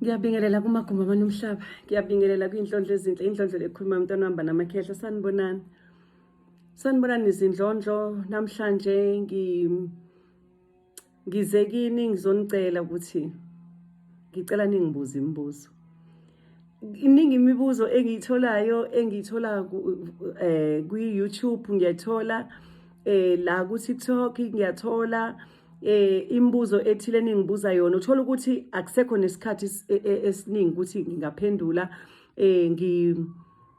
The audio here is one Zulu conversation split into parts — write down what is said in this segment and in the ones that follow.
Ngiyabingelela kumagumbi amanye omhlaba. Ngiyabingelela kwinhlondlo ezinhle, inhlondlo lekhuluma umntwana wami namakhehla. Sanibonani. Sanibonani izindlondlo. Namhlanje ngize kini ngizonicela ukuthi ngicela ningibuze imibuzo. Iningi imibuzo engiyithola ku-YouTube ngiyathola, la ku-TikTok ngiyathola imibuzo ethile ningibuza yona. Uthola ukuthi akusekho nesikhathi esiningi ukuthi ngingaphendula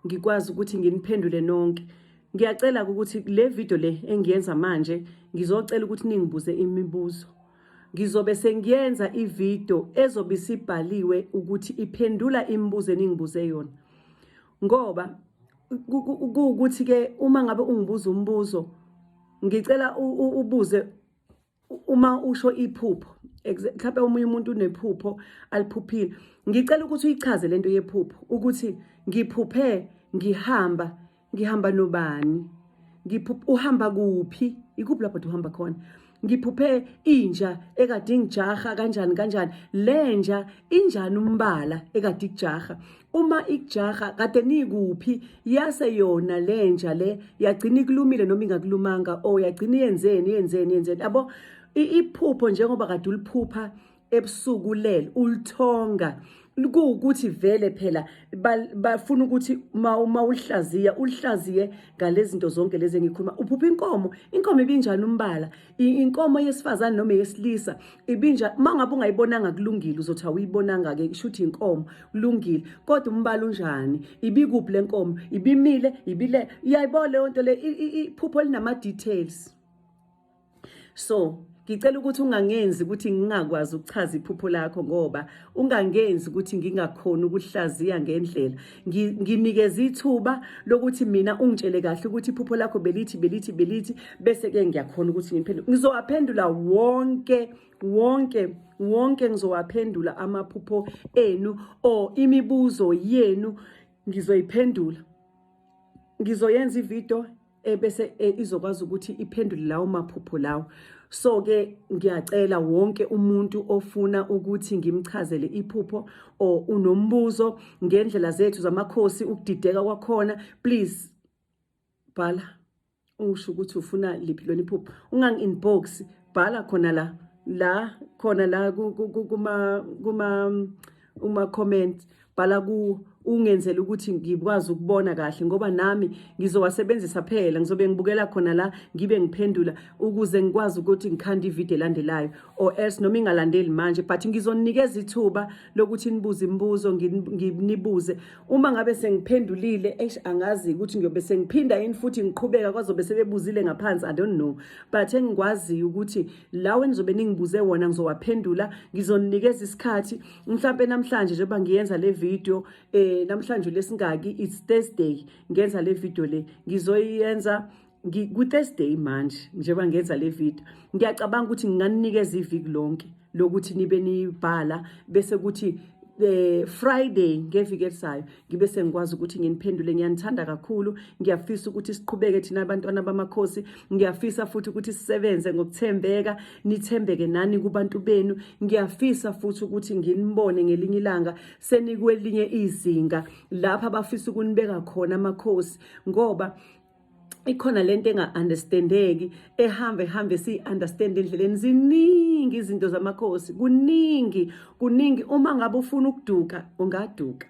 ngikwazi ukuthi nginiphendule nonke. Ngiyacela ukuthi le video le engiyenza manje ngizocela ukuthi ningibuze imibuzo. Ngizobe sengiyenza ivideo ezobe sibhaliwe ukuthi iphendula imibuzo eningibuze yona. Ngoba ukuthi ke uma ngabe ungibuza umbuzo ngicela ubuze uma usho iphupho, mhlawumbe omunye umuntu unephupho aliphuphile, ngicela ukuthi uyichaze lento yephupho ukuthi ngiphuphe ngihamba nobani, uhamba kuphi, ikuphi lapho uhamba khona, ngiphuphe inja ekade ingijaha kanjani, lenja injani umbala ekade ikujaha, uma ikujaha kade nikuphi, yase yona lenja le yagcina ikulumile noma ingakulumanga, o yagcina yenzeni yabo. Iphupho njengoba kade uliphupha ebusuku lele ulithonga, ukuthi vele phela bafuna ukuthi uma ulihlaziye ngalezi zinto zonke lezi engikhuluma. Uphupha inkomo ibinjani umbala, inkomo yesifazane noma yesilisa ibinja. Mangabe ungayibonanga kulungile uzothi awuyibonanga ke kushuthi inkomo kulungile, kodwa umbala unjani, ibikuphi lenkomo, ibimile ibile, uyayibona leyo nto le iphupho linama details. So ngicela ukuthi ungangenzi ukuthi ngingakwazi ukuchaza iphupho lakho, ngoba ungangenzi ukuthi ngingakhona ukuhlaziya ngendlela. Nginikeza ithuba lokuthi mina ungitshele kahle ukuthi iphupho lakho belithi, bese ke ngiyakhona ukuthi ngiphendule. Ngizowaphendula wonke ngizowaphendula amaphupho enu o imibuzo yenu ngizoyiphendula. Ngizoyenza ivideo bese izokwazi ukuthi iphendule lawo maphupho lawo. So ke ngiyacela wonke umuntu ofuna ukuthi ngimchazele iphupho o unombuzo ngendlela zethu zamakhosi, ukudideka kwakhona, please bhala usho ukuthi ufuna liphi lona iphupho. Ungangi-inbox, bhala khona la kuma comment, bhala ku ungenzele ukuthi ngikwazi ukubona kahle, ngoba nami ngizowasebenzisa phela, ngizobe ngibukela khona la ngibe ngiphendula ukuze ngikwazi ukuthi ngikhande ivideo elandelayo, or else noma ingalandeli manje but ngizonikeza ithuba lokuthi nibuze imibuzo, nginibuze. Uma ngabe sengiphendulile angazi ukuthi ngiyobe sengiphinda yini futhi ngiqhubeka kwazobe sebebuzile ngaphansi, I don't know, but engikwazi ukuthi lawo enizobe ningibuze wona ngizowaphendula. Ngizonikeza isikhathi mhlambe namhlanje njengoba ngiyenza le video namhlanje lesingaki, it's Thursday, ngenza le video le ngizoyenza ku-Thursday manje njengoba ngenza le video. Ngiyacabanga ukuthi nginganikeza iviki lonke lokuthi nibe nibhala, bese kuthi Friday ngeviki elisayo ngibe sengikwazi ukuthi nginiphendule. Ngiyanithanda kakhulu, ngiyafisa ukuthi siqhubeke thina abantwana bamakhosi, ngiyafisa futhi ukuthi sisebenze ngokuthembeka, nithembeke nani kubantu benu. Ngiyafisa futhi ukuthi nginibone ngelinye ilanga senikwelinye izinga lapha abafisa ukunibeka khona amakhosi, ngoba ikhona lento enga-understandeki ehambe si-understand endleleni. Ziningi izinto zamakhosi, kuningi. Uma ngabe ufuna ukuduka ungaduka,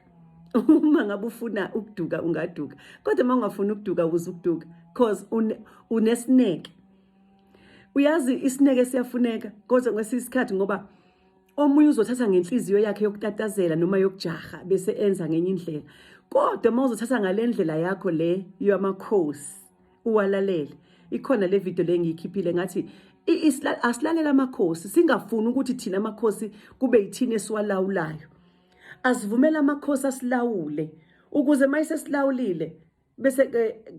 uma ngabe ufuna ukuduka ungaduka, kodwa uma ungafuna ukuduka ukuduka because unesineke. Uyazi isineke siyafuneka kodwa kwesinye isikhathi, ngoba omunye uzothatha ngenhliziyo yakhe yokutatazela noma yokujaha bese enza ngenye indlela, kodwa uma uzothatha ngale ndlela yakho le yamakhosi uwalalele. Ikhona le video le ngiyikhiphile ngathi asilalela amakhosi, singafuni ukuthi thina amakhosi kube yithina esiwalawulayo. Asivumela amakhosi asilawule ukuze mayise silawulile bese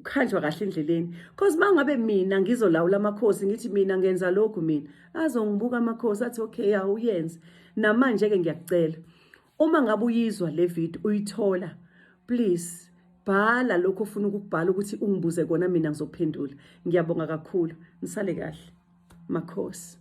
khanjwa kahle endleleni. Because mangabe mina ngizolawula amakhosi ngithi mina ngenza lokhu, mina azongibuka amakhosi athi okay awuyenze. Namanje ke ngiyakucela uma ngabe uyizwa le video uyithola, please bhala lokho ufuna ukubhala ukuthi ungibuze kona, mina ngizophendula. Ngiyabonga kakhulu, nisale kahle makhosi.